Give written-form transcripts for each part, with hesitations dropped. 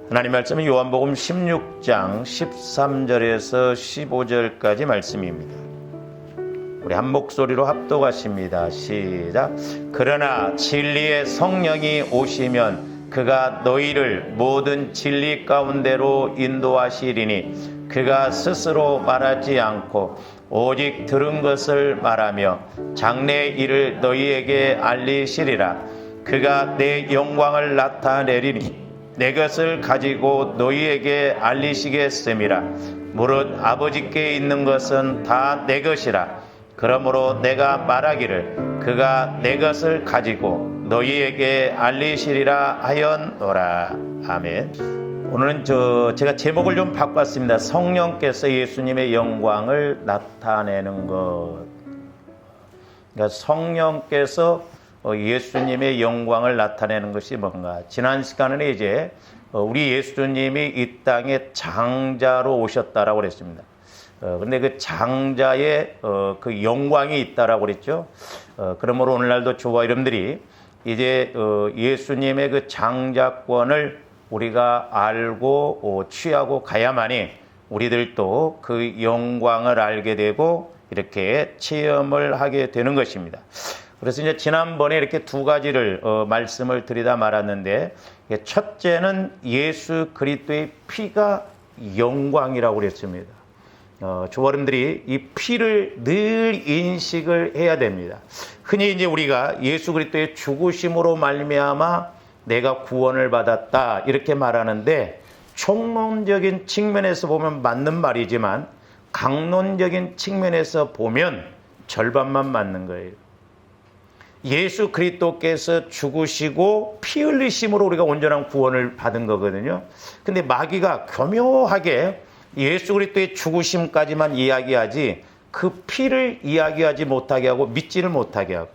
하나님 말씀은 요한복음 16장 13절에서 15절까지 말씀입니다. 우리 한 목소리로 합독하십니다. 시작. 그러나 진리의 성령이 오시면 그가 너희를 모든 진리 가운데로 인도하시리니 그가 스스로 말하지 않고 오직 들은 것을 말하며 장래의 일을 너희에게 알리시리라. 그가 내 영광을 나타내리니 내 것을 가지고 너희에게 알리시겠음이라. 무릇 아버지께 있는 것은 다 내 것이라. 그러므로 내가 말하기를 그가 내 것을 가지고 너희에게 알리시리라 하였노라. 아멘. 오늘은 제가 제목을 좀 바꿨습니다. 성령께서 예수님의 영광을 나타내는 것. 그러니까 성령께서 예수님의 영광을 나타내는 것이 뭔가. 지난 시간에 이제 우리 예수님이 이 땅에 장자로 오셨다라고 그랬습니다. 근데 그 장자의 그 영광이 있다라고 그랬죠. 그러므로 오늘날도 저와 여러분들이 이제 예수님의 그 장자권을 우리가 알고 취하고 가야만이 우리들도 그 영광을 알게 되고 이렇게 체험을 하게 되는 것입니다. 그래서 이제 지난번에 이렇게 두 가지를 말씀을 드리다 말았는데, 첫째는 예수 그리스도의 피가 영광이라고 그랬습니다. 저와 여러분들이 이 피를 늘 인식을 해야 됩니다. 흔히 이제 우리가 예수 그리스도의 죽으심으로 말미암아 내가 구원을 받았다 이렇게 말하는데, 총론적인 측면에서 보면 맞는 말이지만 강론적인 측면에서 보면 절반만 맞는 거예요. 예수 그리스도께서 죽으시고 피 흘리심으로 우리가 온전한 구원을 받은 거거든요. 근데 마귀가 교묘하게 예수 그리스도의 죽으심까지만 이야기하지 그 피를 이야기하지 못하게 하고 믿지를 못하게 하고,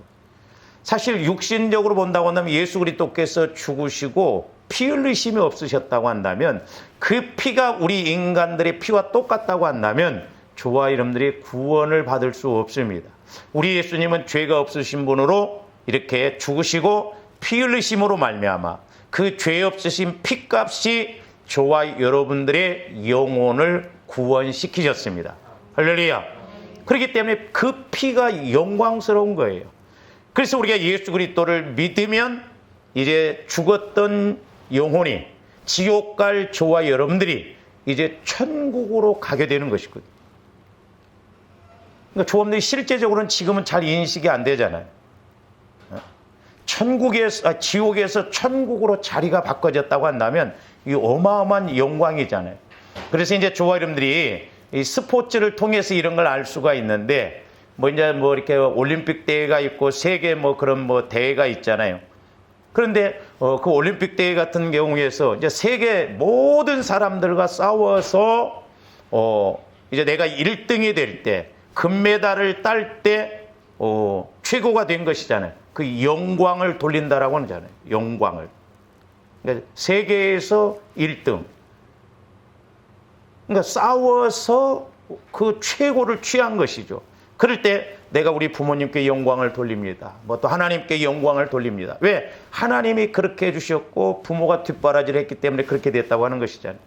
사실 육신적으로 본다고 한다면 예수 그리스도께서 죽으시고 피 흘리심이 없으셨다고 한다면, 그 피가 우리 인간들의 피와 똑같다고 한다면 저와 여러분들이 구원을 받을 수 없습니다. 우리 예수님은 죄가 없으신 분으로 이렇게 죽으시고 피 흘리심으로 말미암아 그 죄 없으신 피값이 저와 여러분들의 영혼을 구원시키셨습니다. 할렐루야. 그렇기 때문에 그 피가 영광스러운 거예요. 그래서 우리가 예수 그리스도를 믿으면 이제 죽었던 영혼이 지옥 갈 저와 여러분들이 이제 천국으로 가게 되는 것이거든요. 그러니까 저분들이 실제적으로는 지금은 잘 인식이 안 되잖아요. 지옥에서 천국으로 자리가 바꿔졌다고 한다면 이 어마어마한 영광이잖아요. 그래서 이제 저와 여러분들이 이 스포츠를 통해서 이런 걸 알 수가 있는데, 이제 이렇게 올림픽 대회가 있고 세계 그런 대회가 있잖아요. 그런데 그 올림픽 대회 같은 경우에서 이제 세계 모든 사람들과 싸워서 이제 내가 1등이 될 때, 금메달을 딸 때 최고가 된 것이잖아요. 그 영광을 돌린다라고 하잖아요. 영광을. 그러니까 세계에서 1등. 그러니까 싸워서 그 최고를 취한 것이죠. 그럴 때 내가 우리 부모님께 영광을 돌립니다. 또 하나님께 영광을 돌립니다. 왜? 하나님이 그렇게 해주셨고 부모가 뒷바라지를 했기 때문에 그렇게 됐다고 하는 것이잖아요.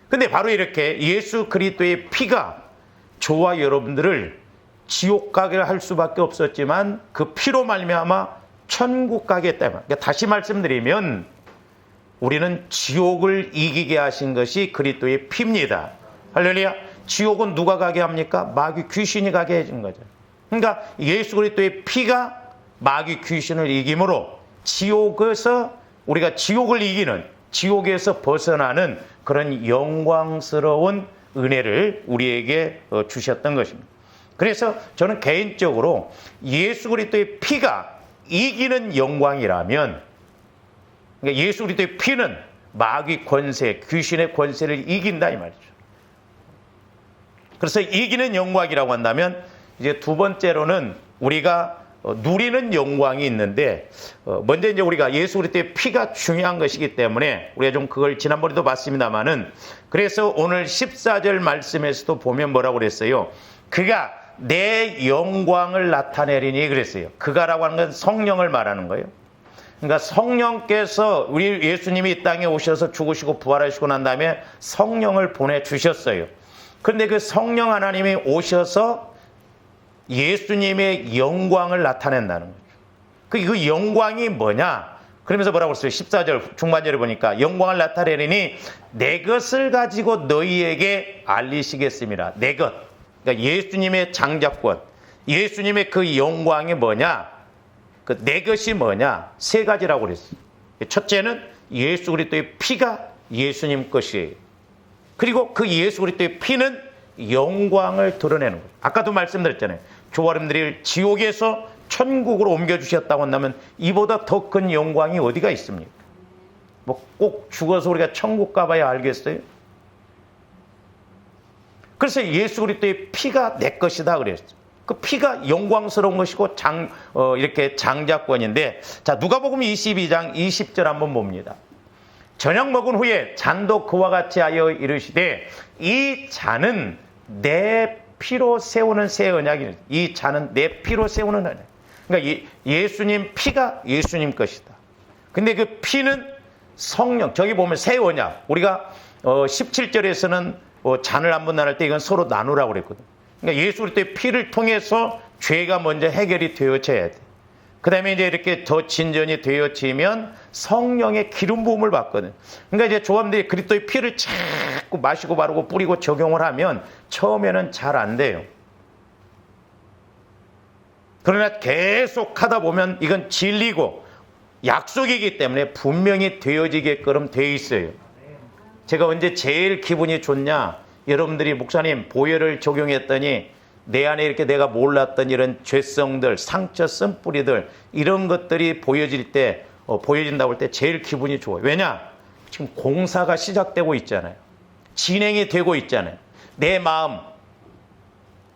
근데 바로 이렇게 예수 그리스도의 피가 저와 여러분들을 지옥 가게 할 수밖에 없었지만 그 피로 말미암아 천국 가게 했다. 그러니까 다시 말씀드리면 우리는 지옥을 이기게 하신 것이 그리스도의 피입니다. 할렐루야. 지옥은 누가 가게 합니까? 마귀 귀신이 가게 해준 거죠. 그러니까 예수 그리스도의 피가 마귀 귀신을 이김으로 지옥에서 우리가 지옥을 이기는, 지옥에서 벗어나는 그런 영광스러운 은혜를 우리에게 주셨던 것입니다. 그래서 저는 개인적으로 예수 그리스도의 피가 이기는 영광이라면, 그러니까 예수 그리스도의 피는 마귀 권세, 귀신의 권세를 이긴다 이 말이죠. 그래서 이기는 영광이라고 한다면, 이제 두 번째로는 우리가 누리는 영광이 있는데, 먼저 이제 우리가 예수 그리스도의 피가 중요한 것이기 때문에 우리가 좀 그걸 지난번에도 봤습니다만은, 그래서 오늘 14절 말씀에서도 보면 뭐라고 그랬어요? 그가 내 영광을 나타내리니 그랬어요. 그가라고 하는 건 성령을 말하는 거예요. 그러니까 성령께서 우리 예수님이 이 땅에 오셔서 죽으시고 부활하시고 난 다음에 성령을 보내주셨어요. 그런데 그 성령 하나님이 오셔서 예수님의 영광을 나타낸다는 거죠. 그 영광이 뭐냐? 그러면서 뭐라고 했어요? 14절 중반절에 보니까 영광을 나타내리니 내 것을 가지고 너희에게 알리시겠습니다. 내 것. 그러니까 예수님의 장자권. 예수님의 그 영광이 뭐냐? 그 내 것이 뭐냐? 세 가지라고 그랬어요. 첫째는 예수 그리스도의 피가 예수님 것이에요. 그리고 그 예수 그리스도의 피는 영광을 드러내는 거예요. 아까도 말씀드렸잖아요. 조아름들이 지옥에서 천국으로 옮겨주셨다고 한다면 이보다 더 큰 영광이 어디가 있습니까? 뭐 꼭 죽어서 우리가 천국 가봐야 알겠어요? 그래서 예수 그리스도의 피가 내 것이다 그랬어요. 그 피가 영광스러운 것이고 이렇게 장자권인데, 자, 누가복음 22장 20절 한번 봅니다. 저녁 먹은 후에 잔도 그와 같이 하여 이르시되 이 잔은 내 피로 세우는 새 언약이니, 이 잔은 내 피로 세우는 언약. 그러니까 예수님 피가 예수님 것이다. 근데 그 피는 성령, 저기 보면 새 언약. 우리가 17절에서는 잔을 한번 나눌 때 이건 서로 나누라고 그랬거든. 그러니까 예수 그리스도의 피를 통해서 죄가 먼저 해결이 되어져야 돼. 그 다음에 이제 이렇게 더 진전이 되어지면 성령의 기름 부음을 받거든. 그러니까 이제 조합들이 그리스도의 피를 자꾸 마시고 바르고 뿌리고 적용을 하면 처음에는 잘 안 돼요. 그러나 계속 하다 보면 이건 진리고 약속이기 때문에 분명히 되어지게끔 돼 있어요. 제가 언제 제일 기분이 좋냐? 여러분들이 목사님 보혈을 적용했더니 내 안에 이렇게 내가 몰랐던 이런 죄성들, 상처, 쓴뿌리들 이런 것들이 보여진다고 할 때 제일 기분이 좋아요. 왜냐? 지금 공사가 시작되고 있잖아요. 진행이 되고 있잖아요. 내 마음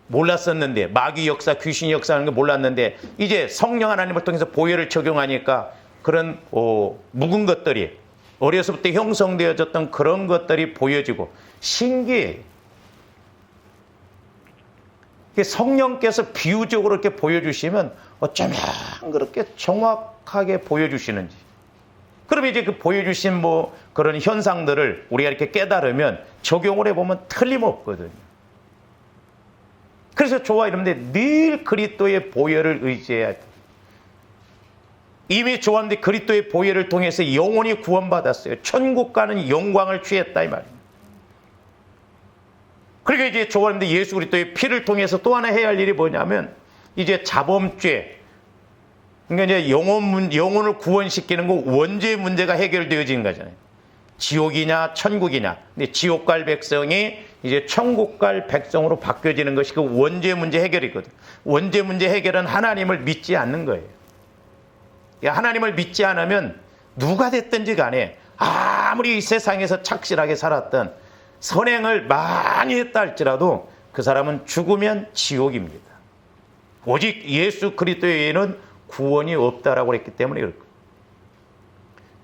몰랐었는데, 마귀 역사, 귀신 역사하는 거 몰랐는데 이제 성령 하나님을 통해서 보혈을 적용하니까 그런 묵은 것들이, 어려서부터 형성되어졌던 그런 것들이 보여지고 신기해요. 성령께서 비유적으로 이렇게 보여주시면 어쩌면 그렇게 정확하게 보여주시는지. 그럼 이제 그 보여주신 그런 현상들을 우리가 이렇게 깨달으면 적용을 해보면 틀림없거든요. 그래서 저와 여러분들 늘 그리스도의 보혈을 의지해야 돼요. 이미 저와는데 그리스도의 보혈을 통해서 영혼이 구원받았어요. 천국 가는 영광을 취했다 이 말입니다. 그러니까 이제 저와는데 예수 그리스도의 피를 통해서 또 하나 해야 할 일이 뭐냐면 이제 자범죄, 그러니까 이제 영혼을 구원시키는 거 원죄 문제가 해결되어지는 거잖아요. 지옥이냐 천국이냐. 근데 지옥 갈 백성이 이제 천국 갈 백성으로 바뀌어지는 것이 그 원죄 문제 해결이거든. 원죄 문제 해결은 하나님을 믿지 않는 거예요. 하나님을 믿지 않으면 누가 됐든지 간에 아무리 이 세상에서 착실하게 살았던 선행을 많이 했다 할지라도 그 사람은 죽으면 지옥입니다. 오직 예수 그리스도 외에는 구원이 없다라고 했기 때문에 그럴 거예요.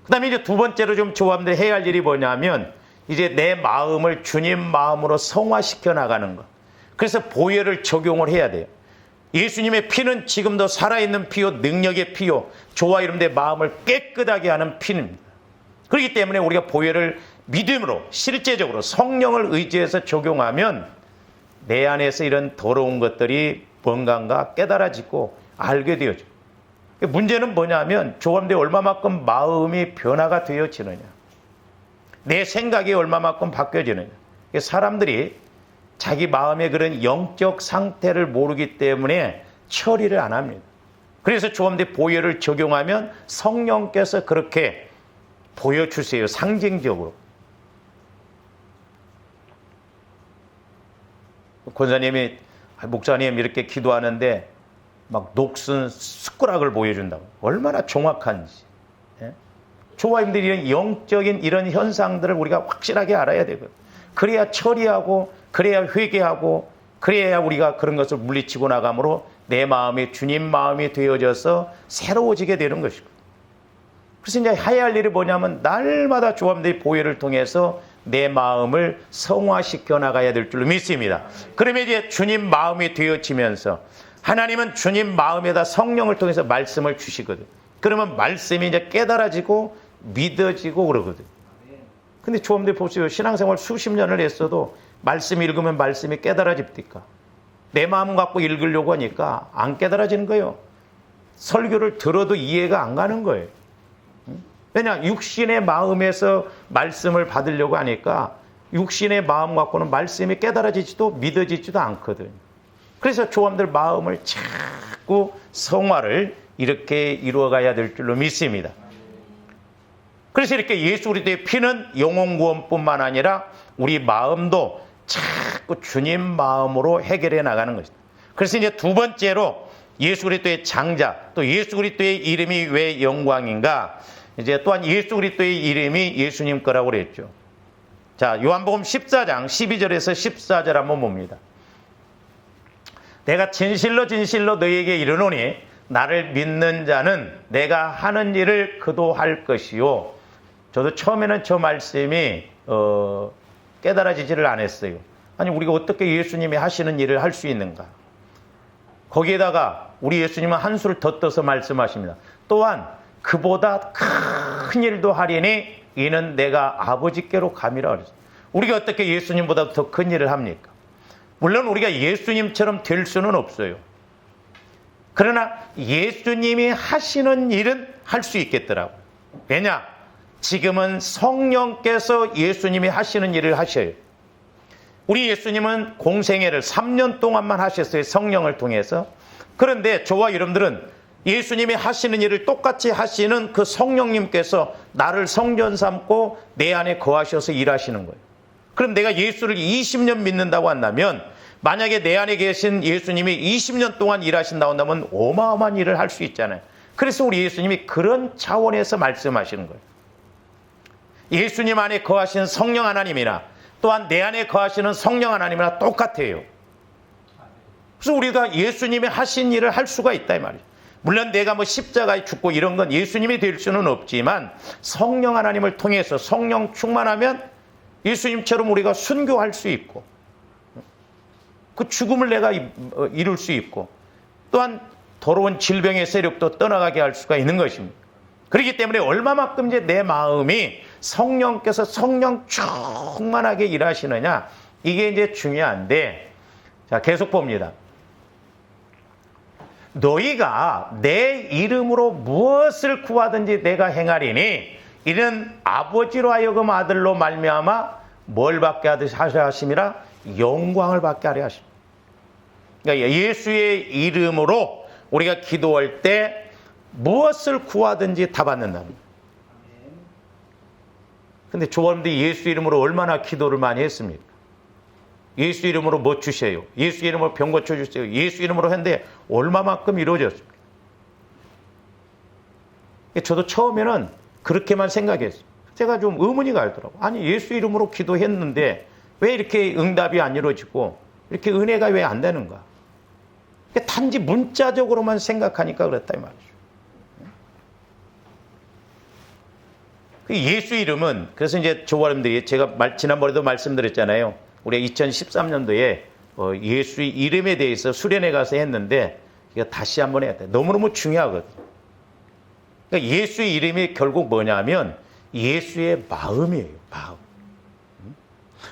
그 다음에 이제 두 번째로 좀 조합들 해야 할 일이 뭐냐면 이제 내 마음을 주님 마음으로 성화시켜 나가는 것. 그래서 보혈을 적용을 해야 돼요. 예수님의 피는 지금도 살아있는 피요, 능력의 피요, 저와 여러분들의 마음을 깨끗하게 하는 피입니다. 그렇기 때문에 우리가 보혈을 믿음으로 실제적으로 성령을 의지해서 적용하면 내 안에서 이런 더러운 것들이 뭔가가 깨달아지고 알게 되어져. 문제는 뭐냐면 조감대 얼마만큼 마음이 변화가 되어지느냐, 내 생각이 얼마만큼 바뀌어지느냐. 사람들이 자기 마음의 그런 영적 상태를 모르기 때문에 처리를 안 합니다. 그래서 조감대 보혈을 적용하면 성령께서 그렇게 보여주세요. 상징적으로. 권사님이 목사님 이렇게 기도하는데 막 녹슨 숟가락을 보여준다고. 얼마나 정확한지. 예? 조화님들이 이런 영적인 이런 현상들을 우리가 확실하게 알아야 되거든요. 그래야 처리하고, 그래야 회개하고, 그래야 우리가 그런 것을 물리치고 나가므로 내 마음이 주님 마음이 되어져서 새로워지게 되는 것이고. 그래서 이제 해야 할 일이 뭐냐면 날마다 조합들이 보혈을 통해서 내 마음을 성화시켜 나가야 될 줄로 믿습니다. 그러면 이제 주님 마음이 되어지면서 하나님은 주님 마음에다 성령을 통해서 말씀을 주시거든. 그러면 말씀이 이제 깨달아지고 믿어지고 그러거든. 근데 조험들 보세요. 신앙생활 수십 년을 했어도 말씀 읽으면 말씀이 깨달아집니까? 내 마음 갖고 읽으려고 하니까 안 깨달아지는 거예요. 설교를 들어도 이해가 안 가는 거예요. 왜냐? 육신의 마음에서 말씀을 받으려고 하니까 육신의 마음 갖고는 말씀이 깨달아지지도 믿어지지도 않거든. 그래서 조함들 마음을 자꾸 성화를 이렇게 이루어가야 될 줄로 믿습니다. 그래서 이렇게 예수 그리스도의 피는 영혼 구원뿐만 아니라 우리 마음도 자꾸 주님 마음으로 해결해 나가는 것입니다. 그래서 이제 두 번째로 예수 그리스도의 장자, 또 예수 그리스도의 이름이 왜 영광인가? 이제 또한 예수 그리스도의 이름이 예수님 거라고 그랬죠. 자, 요한복음 14장 12절에서 14절 한번 봅니다. 내가 진실로 진실로 너희에게 이르노니 나를 믿는 자는 내가 하는 일을 그도 할 것이요. 저도 처음에는 저 말씀이 깨달아지지를 않았어요. 아니, 우리가 어떻게 예수님이 하시는 일을 할 수 있는가? 거기에다가 우리 예수님은 한 수를 더 떠서 말씀하십니다. 또한 그보다 큰 일도 하리니 이는 내가 아버지께로 감이라 그랬어요. 우리가 어떻게 예수님보다 더 큰 일을 합니까? 물론 우리가 예수님처럼 될 수는 없어요. 그러나 예수님이 하시는 일은 할 수 있겠더라고요. 왜냐? 지금은 성령께서 예수님이 하시는 일을 하셔요. 우리 예수님은 공생애를 3년 동안만 하셨어요. 성령을 통해서. 그런데 저와 여러분들은 예수님이 하시는 일을 똑같이 하시는 그 성령님께서 나를 성전 삼고 내 안에 거하셔서 일하시는 거예요. 그럼 내가 예수를 20년 믿는다고 한다면 만약에 내 안에 계신 예수님이 20년 동안 일하신다고 한다면 어마어마한 일을 할 수 있잖아요. 그래서 우리 예수님이 그런 차원에서 말씀하시는 거예요. 예수님 안에 거하신 성령 하나님이나 또한 내 안에 거하시는 성령 하나님이나 똑같아요. 그래서 우리가 예수님이 하신 일을 할 수가 있다 이 말이에요. 물론 내가 뭐 십자가에 죽고 이런 건 예수님이 될 수는 없지만 성령 하나님을 통해서 성령 충만하면 예수님처럼 우리가 순교할 수 있고 그 죽음을 내가 이룰 수 있고 또한 더러운 질병의 세력도 떠나가게 할 수가 있는 것입니다. 그렇기 때문에 얼마만큼 이제 내 마음이 성령께서 성령 충만하게 일하시느냐 이게 이제 중요한데 자 계속 봅니다. 너희가 내 이름으로 무엇을 구하든지 내가 행하리니 이는 아버지로 하여금 아들로 말미암아 뭘 받게 하려 하심이라 영광을 받게 하려 하십니다. 그러니까 예수의 이름으로 우리가 기도할 때 무엇을 구하든지 다 받는답니다. 근데 조원들이 예수 이름으로 얼마나 기도를 많이 했습니까? 예수 이름으로 뭐 주세요? 예수 이름으로 병 고쳐주세요. 예수 이름으로 했는데 얼마만큼 이루어졌습니까? 저도 처음에는 그렇게만 생각했어요. 제가 좀 의문이 가더라고요. 아니 예수 이름으로 기도했는데 왜 이렇게 응답이 안 이루어지고 이렇게 은혜가 왜 안 되는가? 단지 문자적으로만 생각하니까 그렇다 이 말이죠. 예수 이름은 그래서 이제 조화님들이 제가 지난번에도 말씀드렸잖아요. 우리가 2013년도에 예수 이름에 대해서 수련회 가서 했는데 이거 다시 한번 해야 돼. 너무너무 중요하거든. 그러니까 예수 이름이 결국 뭐냐면 예수의 마음이에요. 마음.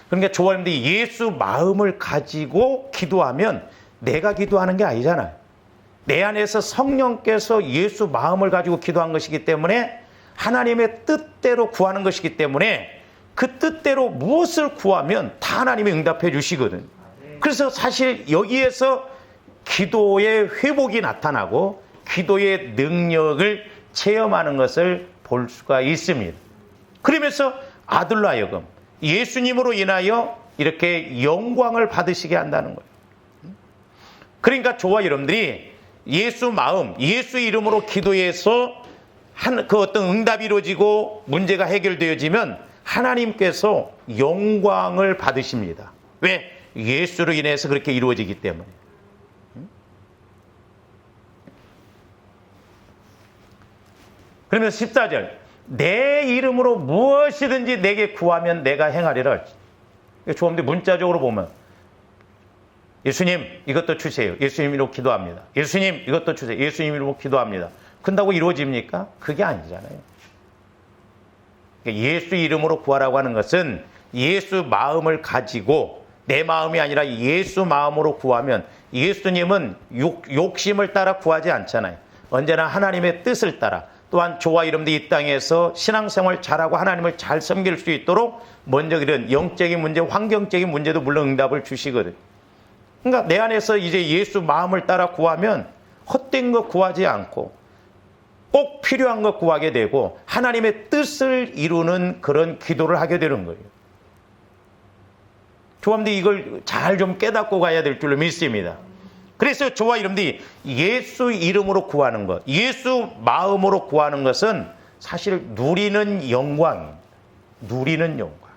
그러니까 조화님들이 예수 마음을 가지고 기도하면 내가 기도하는 게 아니잖아요. 내 안에서 성령께서 예수 마음을 가지고 기도한 것이기 때문에 하나님의 뜻대로 구하는 것이기 때문에 그 뜻대로 무엇을 구하면 다 하나님이 응답해 주시거든. 그래서 사실 여기에서 기도의 회복이 나타나고 기도의 능력을 체험하는 것을 볼 수가 있습니다. 그러면서 아들로 하여금 예수님으로 인하여 이렇게 영광을 받으시게 한다는 거예요. 그러니까 저와 여러분들이 예수 마음, 예수 이름으로 기도해서 그 어떤 응답이 이루어지고 문제가 해결되어지면 하나님께서 영광을 받으십니다. 왜? 예수로 인해서 그렇게 이루어지기 때문에. 그러면 14절 내 이름으로 무엇이든지 내게 구하면 내가 행하리라. 조금더 문자적으로 보면 예수님 이것도 주세요. 예수님 이름으로 기도합니다. 예수님 이것도 주세요. 예수님 이름으로 기도합니다. 그런다고 이루어집니까? 그게 아니잖아요. 그러니까 예수 이름으로 구하라고 하는 것은 예수 마음을 가지고 내 마음이 아니라 예수 마음으로 구하면 예수님은 욕심을 따라 구하지 않잖아요. 언제나 하나님의 뜻을 따라 또한 저와 여러분들이 이 땅에서 신앙생활 잘하고 하나님을 잘 섬길 수 있도록 먼저 이런 영적인 문제, 환경적인 문제도 물론 응답을 주시거든요. 그러니까 내 안에서 이제 예수 마음을 따라 구하면 헛된 거 구하지 않고 꼭 필요한 거 구하게 되고 하나님의 뜻을 이루는 그런 기도를 하게 되는 거예요. 저와여러분들이 이걸 잘 좀 깨닫고 가야 될 줄로 믿습니다. 그래서 저와 여러분들이 예수 이름으로 구하는 것, 예수 마음으로 구하는 것은 사실 누리는 영광입니다. 누리는 영광.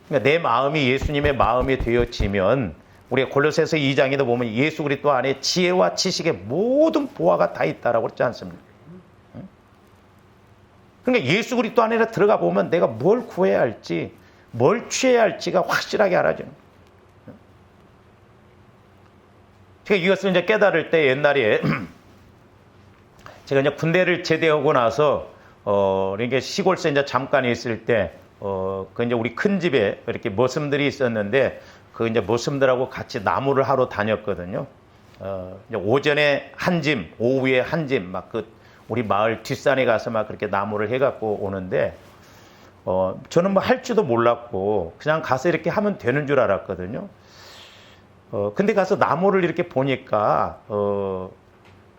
그러니까 내 마음이 예수님의 마음이 되어지면 우리가 골로새서 2장에도 보면 예수 그리스도 안에 지혜와 지식의 모든 보화가 다 있다라고 그러지 않습니까? 그러니까 예수 그리스도 안에 들어가 보면 내가 뭘 구해야 할지, 뭘 취해야 할지가 확실하게 알아져요. 제가 이것을 이제 깨달을 때 옛날에 제가 이제 군대를 제대하고 나서 이렇게 시골서 이제 잠깐 있을 때 그 이제 우리 큰 집에 이렇게 머슴들이 있었는데 그 이제 머슴들하고 같이 나무를 하러 다녔거든요. 이제 오전에 한 짐, 오후에 한 짐, 막 그 우리 마을 뒷산에 가서 막 그렇게 나무를 해갖고 오는데 저는 뭐 할 줄도 몰랐고 그냥 가서 이렇게 하면 되는 줄 알았거든요. 근데 가서 나무를 이렇게 보니까 그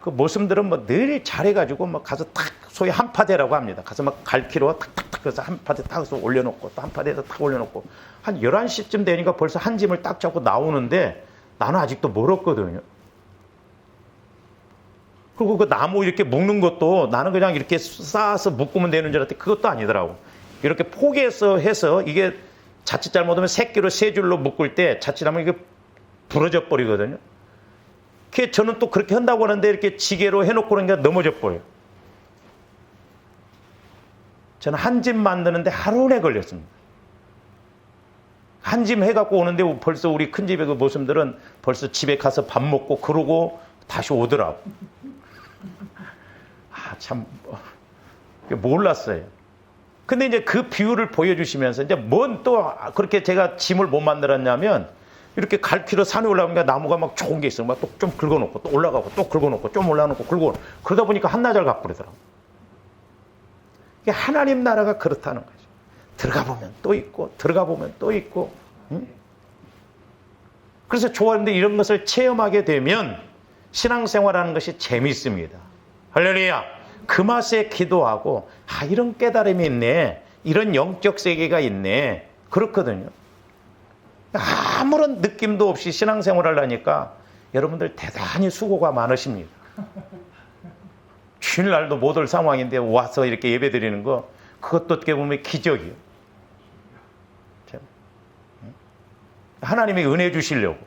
머슴들은 뭐 늘 잘해가지고 막 가서 탁 소위 한파대라고 합니다. 가서 막 갈퀴로 탁탁탁 그래서 한파대 탁 해서 올려놓고 또 한파대에서 탁 올려놓고 한 11시쯤 되니까 벌써 한 짐을 딱 잡고 나오는데 나는 아직도 멀었거든요. 그리고 그 나무 이렇게 묶는 것도 나는 그냥 이렇게 쌓아서 묶으면 되는 줄 알았더니 그것도 아니더라고. 이렇게 포개서 해서 이게 자칫 잘못하면 새끼로 세 줄로 묶을 때 자칫하면 이게 부러져 버리거든요. 저는 또 그렇게 한다고 하는데 이렇게 지게로 해놓고 그러니까 넘어져 버려요. 저는 한 짐 만드는데 하루에 걸렸습니다. 한 짐 해갖고 오는데 벌써 우리 큰 집에 그 모습들은 벌써 집에 가서 밥 먹고 그러고 다시 오더라고. 참 몰랐어요. 근데 이제 그 비유를 보여주시면서 이제 뭔 또 그렇게 제가 짐을 못 만들었냐면 이렇게 갈퀴로 산에 올라가니까 나무가 막 좋은 게 있어요. 막 또 좀 긁어놓고 또 올라가고 또 긁어놓고 좀 올라놓고 긁어놓고 그러다 보니까 한나절 가버리더라고. 이게 하나님 나라가 그렇다는 거죠. 들어가 보면 또 있고 들어가 보면 또 있고. 응? 그래서 좋아하는데 이런 것을 체험하게 되면 신앙생활하는 것이 재미있습니다. 할렐루야. 그 맛에 기도하고 이런 깨달음이 있네. 이런 영적 세계가 있네. 그렇거든요. 아무런 느낌도 없이 신앙생활을 하니까 여러분들 대단히 수고가 많으십니다. 주일날도 못 올 상황인데 와서 이렇게 예배드리는 거 그것도 어떻게 보면 기적이에요. 하나님이 은혜 주시려고.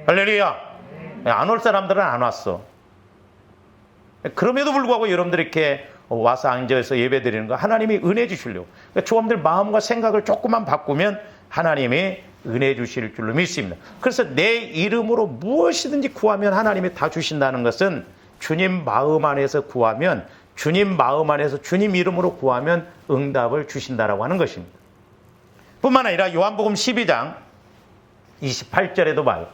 할렐루야. 안 올 사람들은 안 왔어. 그럼에도 불구하고 여러분들 이렇게 와서 앉아서 예배드리는 거 하나님이 은혜 주시려고. 그러니까 여러분들 마음과 생각을 조금만 바꾸면 하나님이 은혜 주실 줄로 믿습니다. 그래서 내 이름으로 무엇이든지 구하면 하나님이 다 주신다는 것은 주님 마음 안에서 구하면 주님 마음 안에서 주님 이름으로 구하면 응답을 주신다라고 하는 것입니다. 뿐만 아니라 요한복음 12장 28절에도 봐요.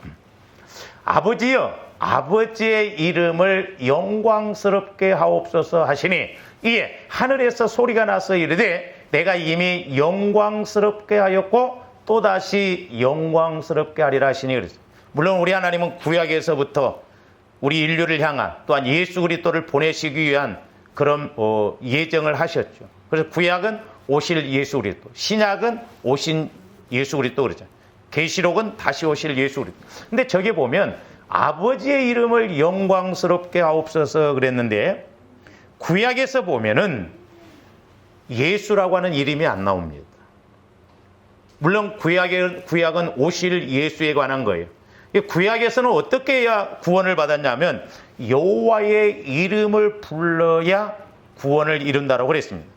아버지여 아버지의 이름을 영광스럽게 하옵소서 하시니 이에 하늘에서 소리가 나서 이르되 내가 이미 영광스럽게 하였고 또다시 영광스럽게 하리라 하시니 그랬어요. 물론 우리 하나님은 구약에서부터 우리 인류를 향한 또한 예수 그리스도를 보내시기 위한 그런 예정을 하셨죠. 그래서 구약은 오실 예수 그리스도, 신약은 오신 예수 그리스도 그러죠. 계시록은 다시 오실 예수 그리스도. 근데 저기 보면 아버지의 이름을 영광스럽게 하옵소서 그랬는데 구약에서 보면은 예수라고 하는 이름이 안 나옵니다. 물론 구약은 오실 예수에 관한 거예요. 구약에서는 어떻게 해야 구원을 받았냐면 여호와의 이름을 불러야 구원을 이룬다라고 그랬습니다.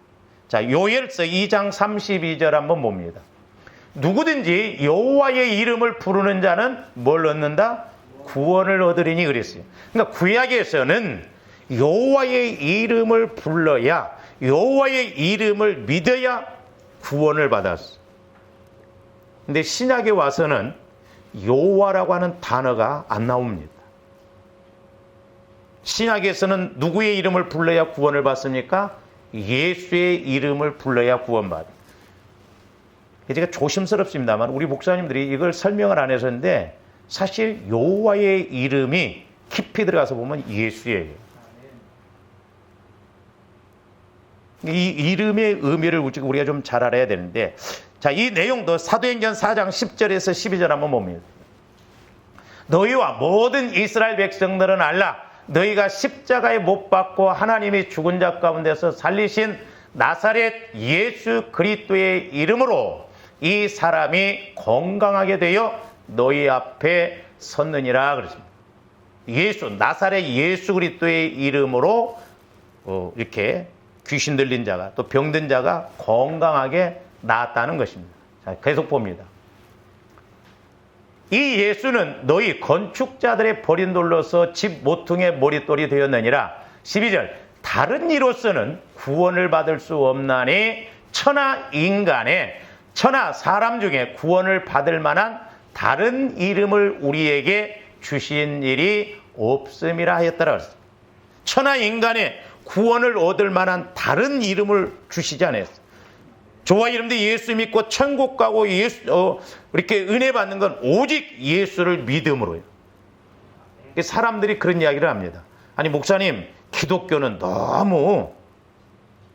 자, 요엘서 2장 32절 한번 봅니다. 누구든지 여호와의 이름을 부르는 자는 뭘 얻는다? 구원을 얻으리니 그랬어요. 그러니까 구약에서는 여호와의 이름을 불러야, 여호와의 이름을 믿어야 구원을 받았어. 근데 신약에 와서는 여호와라고 하는 단어가 안 나옵니다. 신약에서는 누구의 이름을 불러야 구원을 받습니까? 예수의 이름을 불러야 구원받아요. 제가 조심스럽습니다만 우리 목사님들이 이걸 설명을 안 해서인데 사실 여호와의 이름이 깊이 들어가서 보면 예수예요. 이 이름의 의미를 우리가 좀 잘 알아야 되는데, 자, 이 내용도 사도행전 4장 10절에서 12절 한번 봅니다. 너희와 모든 이스라엘 백성들은 알라. 너희가 십자가에 못 박고 하나님이 죽은 자 가운데서 살리신 나사렛 예수 그리스도의 이름으로 이 사람이 건강하게 되어 너희 앞에 섰느니라 그랬습니다. 예수, 나사렛 예수 그리스도의 이름으로 이렇게 귀신 들린 자가, 또 병든 자가 건강하게 나았다는 것입니다. 자, 계속 봅니다. 이 예수는 너희 건축자들의 버린 돌로서 집 모퉁이의 머릿돌이 되었느니라. 12절, 다른 이로서는 구원을 받을 수 없나니 천하 인간의, 천하 사람 중에 구원을 받을 만한 다른 이름을 우리에게 주신 일이 없음이라 하였더라. 천하 인간의 구원을 얻을 만한 다른 이름을 주시지 않았어요. 저와 여러분들 예수 믿고 천국 가고 이렇게 은혜 받는 건 오직 예수를 믿음으로요. 사람들이 그런 이야기를 합니다. 아니 목사님, 기독교는 너무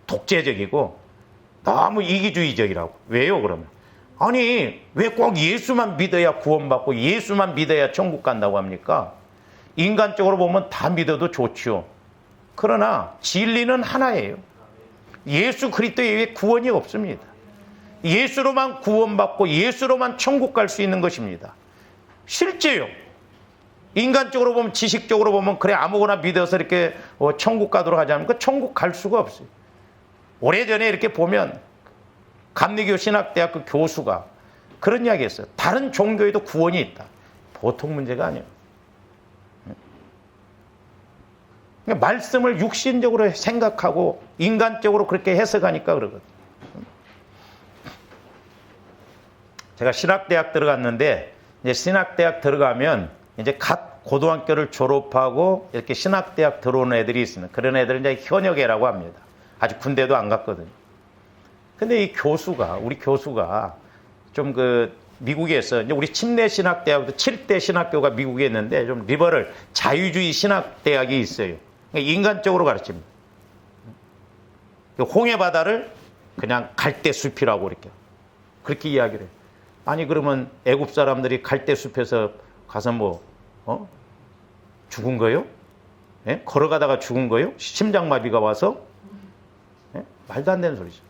독재적이고 너무 이기주의적이라고. 왜요 그러면? 아니 왜 꼭 예수만 믿어야 구원받고 예수만 믿어야 천국 간다고 합니까? 인간적으로 보면 다 믿어도 좋죠. 그러나 진리는 하나예요. 예수 그리스도 외에 구원이 없습니다. 예수로만 구원받고 예수로만 천국 갈 수 있는 것입니다. 실제요. 인간적으로 보면, 지식적으로 보면 그래 아무거나 믿어서 이렇게 천국 가도록 하자면 그 천국 갈 수가 없어요. 오래전에 이렇게 보면 감리교 신학대학 그 교수가 그런 이야기 했어요. 다른 종교에도 구원이 있다. 보통 문제가 아니에요. 그러니까 말씀을 육신적으로 생각하고 인간적으로 그렇게 해석하니까 그러거든요. 제가 신학대학 들어갔는데, 이제 신학대학 들어가면 이제 갓 고등학교를 졸업하고 이렇게 신학대학 들어오는 애들이 있습니다. 그런 애들은 이제 현역애라고 합니다. 아직 군대도 안 갔거든요. 근데 이 교수가, 우리 교수가 좀 미국에서, 이제 우리 침례 신학대학도 7대 신학교가 미국에 있는데 좀 리버럴 자유주의 신학대학이 있어요. 인간적으로 가르칩니다. 홍해 바다를 그냥 갈대숲이라고 그렇게 이야기를 해요. 아니 그러면 애굽 사람들이 갈대숲에서 가서 죽은 거예요? 예? 걸어가다가 죽은 거예요? 심장마비가 와서? 예? 말도 안 되는 소리죠.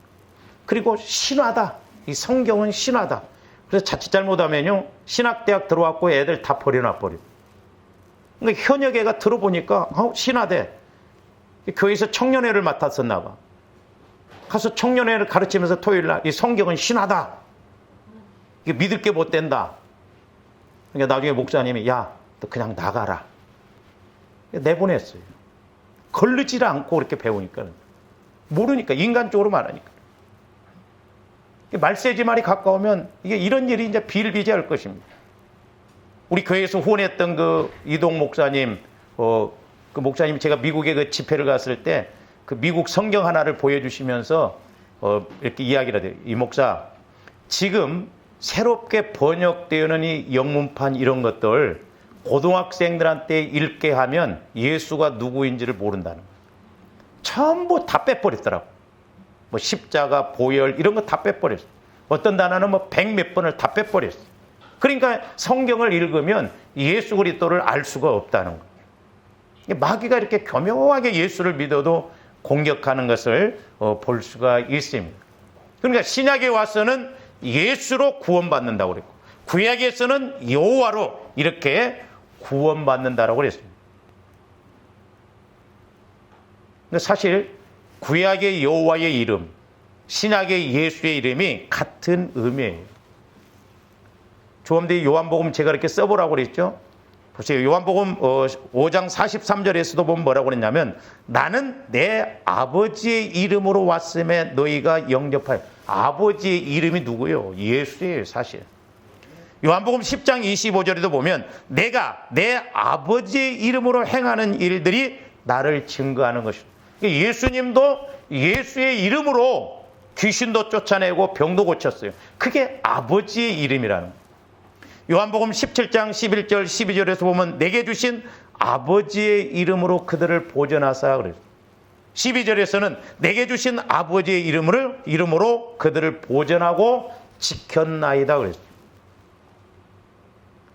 그리고 신화다. 이 성경은 신화다. 그래서 자칫 잘못하면요 신학대학 들어왔고 애들 다 버려놔버려. 그러니까 현역애가 들어보니까 신화대. 교회에서 청년회를 맡았었나 봐. 가서 청년회를 가르치면서 토요일날 이 성경은 신화다. 이게 믿을 게 못 된다. 그러니까 나중에 목사님이 야, 너 그냥 나가라. 내보냈어요. 걸르지를 않고 그렇게 배우니까. 모르니까, 인간적으로 말하니까. 말세지 말이 가까우면 이게 이런 일이 이제 비일비재할 것입니다. 우리 교회에서 후원했던 그 이동 목사님, 그 목사님 제가 미국에 그 집회를 갔을 때 그 미국 성경 하나를 보여주시면서 이렇게 이야기를 해요. 이 목사, 지금 새롭게 번역되는 이 영문판 이런 것들 고등학생들한테 읽게 하면 예수가 누구인지를 모른다는 거예요. 전부 다 빼버렸더라고. 십자가, 보혈 이런 거 다 빼버렸어. 어떤 단어는 100몇 번을 다 빼버렸어. 그러니까 성경을 읽으면 예수 그리스도를 알 수가 없다는 거예요. 마귀가 이렇게 교묘하게 예수를 믿어도 공격하는 것을 볼 수가 있습니다. 그러니까 신약에 와서는 예수로 구원받는다고 그랬고, 구약에서는 여호와로 이렇게 구원받는다라고 그랬습니다. 근데 사실 구약의 여호와의 이름, 신약의 예수의 이름이 같은 의미예요. 조함대 요한복음 제가 이렇게 써보라고 그랬죠. 보세요. 요한복음 5장 43절에서도 보면 뭐라고 그랬냐면 나는 내 아버지의 이름으로 왔음에 너희가 영접하여. 아버지의 이름이 누구예요? 예수예요, 사실. 요한복음 10장 25절에도 보면 내가 내 아버지의 이름으로 행하는 일들이 나를 증거하는 것이다. 예수님도 예수의 이름으로 귀신도 쫓아내고 병도 고쳤어요. 그게 아버지의 이름이라는 거예요. 요한복음 17장 11절 12절에서 보면 내게 주신 아버지의 이름으로 그들을 보전하사 그래요. 12절에서는 내게 주신 아버지의 이름으로 그들을 보전하고 지켰나이다 그랬어요.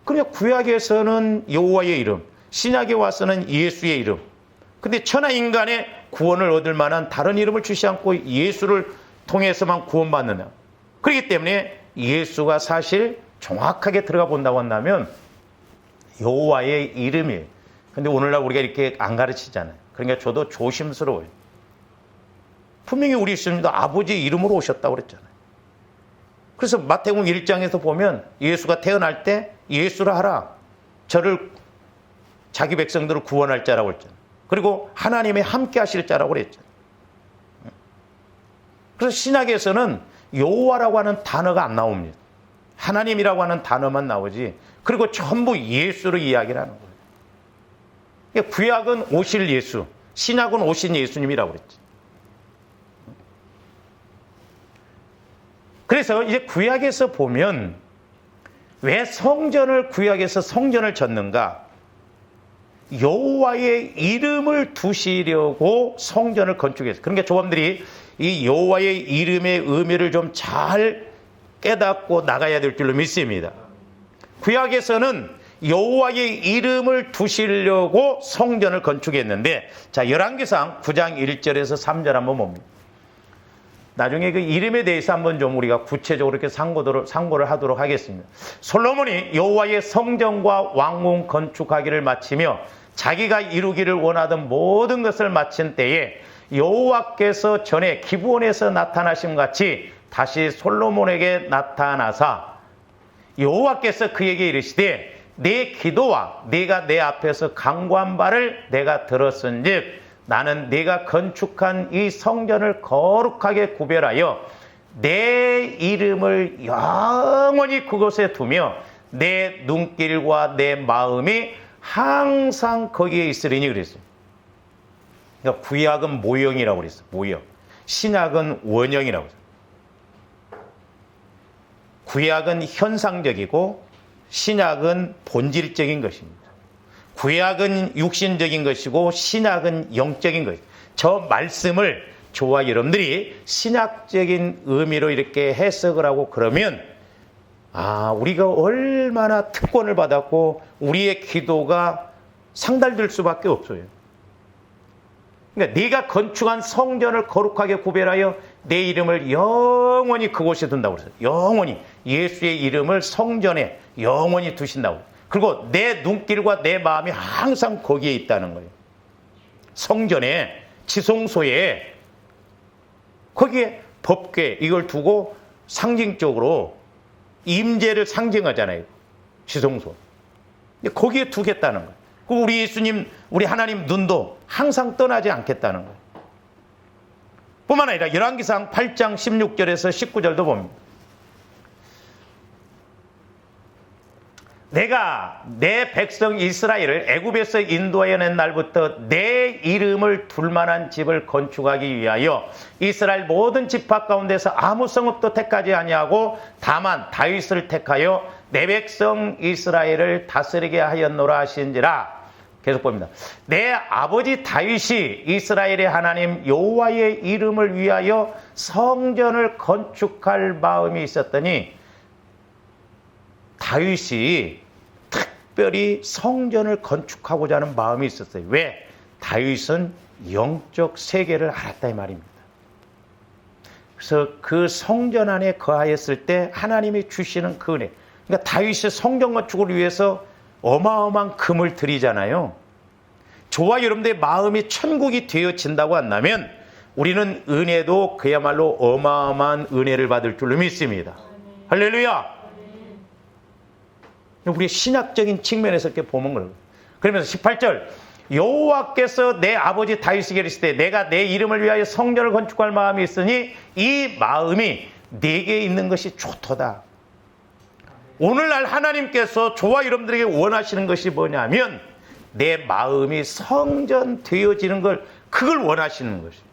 그러니까 구약에서는 여호와의 이름, 신약에 와서는 예수의 이름. 근데 천하 인간의 구원을 얻을 만한 다른 이름을 주시 않고 예수를 통해서만 구원받느냐. 그렇기 때문에 예수가 사실 정확하게 들어가 본다고 한다면 여호와의 이름이에요. 근데 오늘날 우리가 이렇게 안 가르치잖아요. 그러니까 저도 조심스러워요. 분명히 우리 예수님도 아버지의 이름으로 오셨다고 그랬잖아요. 그래서 마태복음 1장에서 보면 예수가 태어날 때 예수라 하라. 저를 자기 백성들을 구원할 자라고 했잖아요. 그리고 하나님의 함께 하실 자라고 그랬잖아요. 그래서 신약에서는 여호와라고 하는 단어가 안 나옵니다. 하나님이라고 하는 단어만 나오지. 그리고 전부 예수로 이야기를 하는 거예요. 그러니까 구약은 오실 예수, 신약은 오신 예수님이라고 그랬지. 그래서 이제 구약에서 보면 왜 구약에서 성전을 졌는가? 여호와의 이름을 두시려고 성전을 건축했어요. 그러니까 조범들이 이 여호와의 이름의 의미를 좀 잘 깨닫고 나가야 될 줄로 믿습니다. 구약에서는 여호와의 이름을 두시려고 성전을 건축했는데, 자, 열왕기상 9장 1절에서 3절 한번 봅니다. 나중에 그 이름에 대해서 한번 좀 우리가 구체적으로 이렇게 상고를 하도록 하겠습니다. 솔로몬이 여호와의 성전과 왕궁 건축하기를 마치며 자기가 이루기를 원하던 모든 것을 마친 때에 여호와께서 전에 기브온에서 나타나심 같이 다시 솔로몬에게 나타나사 여호와께서 그에게 이르시되 내 기도와 네가 내 앞에서 간구한 바를 내가 들었은즉 나는 네가 건축한 이 성전을 거룩하게 구별하여 내 이름을 영원히 그곳에 두며 내 눈길과 내 마음이 항상 거기에 있으리니 그랬어요. 그러니까 구약은 모형이라고 그랬어요. 모형. 신약은 원형이라고 그랬어요. 구약은 현상적이고 신약은 본질적인 것입니다. 구약은 육신적인 것이고 신약은 영적인 것이죠. 저 말씀을 저와 여러분들이 신약적인 의미로 이렇게 해석을 하고 그러면 우리가 얼마나 특권을 받았고 우리의 기도가 상달될 수밖에 없어요. 그러니까 네가 건축한 성전을 거룩하게 구별하여 내 이름을 영원히 그곳에 둔다고 그랬어요. 영원히 예수의 이름을 성전에 영원히 두신다고. 그리고 내 눈길과 내 마음이 항상 거기에 있다는 거예요. 성전에, 지성소에, 거기에 법궤 이걸 두고 상징적으로 임재를 상징하잖아요. 지성소. 거기에 두겠다는 거예요. 그리고 우리 예수님, 우리 하나님 눈도 항상 떠나지 않겠다는 거예요. 뿐만 아니라 열왕기상 8장 16절에서 19절도 봅니다. 내가 내 백성 이스라엘을 애굽에서 인도하여 낸 날부터 내 이름을 둘 만한 집을 건축하기 위하여 이스라엘 모든 지파 가운데서 아무 성읍도 택하지 아니하고 다만 다윗을 택하여 내 백성 이스라엘을 다스리게 하였노라 하신지라. 계속 봅니다. 내 아버지 다윗이 이스라엘의 하나님 여호와의 이름을 위하여 성전을 건축할 마음이 있었더니 다윗이 특별히 성전을 건축하고자 하는 마음이 있었어요. 왜? 다윗은 영적 세계를 알았다 이 말입니다. 그래서 그 성전 안에 거하였을 때 하나님이 주시는 그 은혜. 그러니까 다윗이 성전 건축을 위해서 어마어마한 금을 들이잖아요. 저와 여러분들의 마음이 천국이 되어진다고 한다면 우리는 은혜도 그야말로 어마어마한 은혜를 받을 줄로 믿습니다. 할렐루야. 우리 신학적인 측면에서 이렇게 보면 그래요. 그러면서 18절 여호와께서 내 아버지 다윗에게 이르시되 내가 내 이름을 위하여 성전을 건축할 마음이 있으니 이 마음이 내게 있는 것이 좋도다. 오늘날 하나님께서 저와 여러분들에게 원하시는 것이 뭐냐면 내 마음이 성전 되어지는 걸, 그걸 원하시는 것이에요.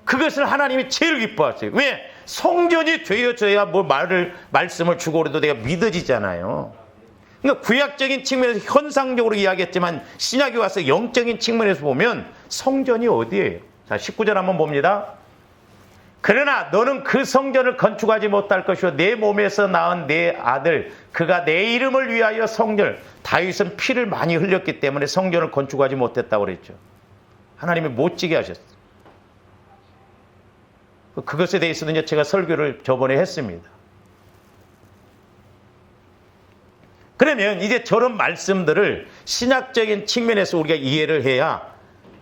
그것을 하나님이 제일 기뻐하세요. 왜? 성전이 되어져야 뭐 말씀을 주고 그래도 내가 믿어지잖아요. 그러니까 구약적인 측면에서 현상적으로 이야기했지만 신약에 와서 영적인 측면에서 보면 성전이 어디예요? 자, 19절 한번 봅니다. 그러나 너는 그 성전을 건축하지 못할 것이요 내 몸에서 낳은 내 아들 그가 내 이름을 위하여 성전을, 다윗은 피를 많이 흘렸기 때문에 성전을 건축하지 못했다고 그랬죠. 하나님이 못 지게 하셨어요. 그것에 대해서는 제가 설교를 저번에 했습니다. 그러면 이제 저런 말씀들을 신학적인 측면에서 우리가 이해를 해야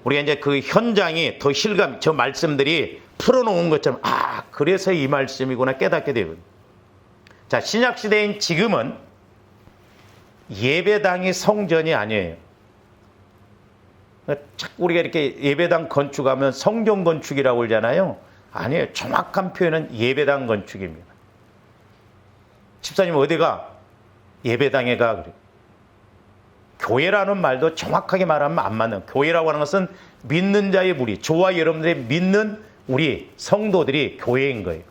우리가 이제 그 현장이 더 저 말씀들이 풀어놓은 것처럼 그래서 이 말씀이구나 깨닫게 되거든요. 자, 신약시대인 지금은 예배당이 성전이 아니에요. 자꾸 우리가 이렇게 예배당 건축하면 성전 건축이라고 그러잖아요. 아니에요. 정확한 표현은 예배당 건축입니다. 집사님 어디가? 예배당에 가. 그래. 교회라는 말도 정확하게 말하면 안 맞는, 교회라고 하는 것은 믿는 자의 무리, 저와 여러분들이 믿는 우리 성도들이 교회인 거예요.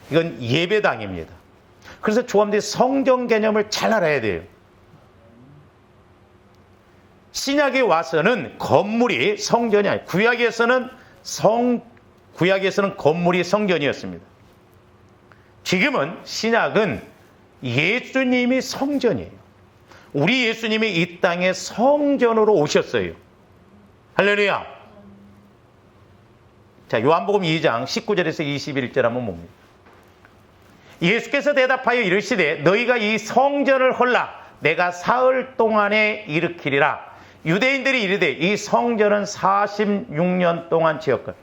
이건 예배당입니다. 그래서 조합들이 성전 개념을 잘 알아야 돼요. 신약에 와서는 건물이 성전이 아니에요. 구약에서는 건물이 성전이었습니다. 지금은 신약은 예수님이 성전이에요. 우리 예수님이 이 땅에 성전으로 오셨어요. 할렐루야. 자, 요한복음 2장 19절에서 21절 한번 봅니다. 예수께서 대답하여 이르시되 너희가 이 성전을 헐라 내가 사흘 동안에 일으키리라. 유대인들이 이르되 이 성전은 46년 동안 지었거늘.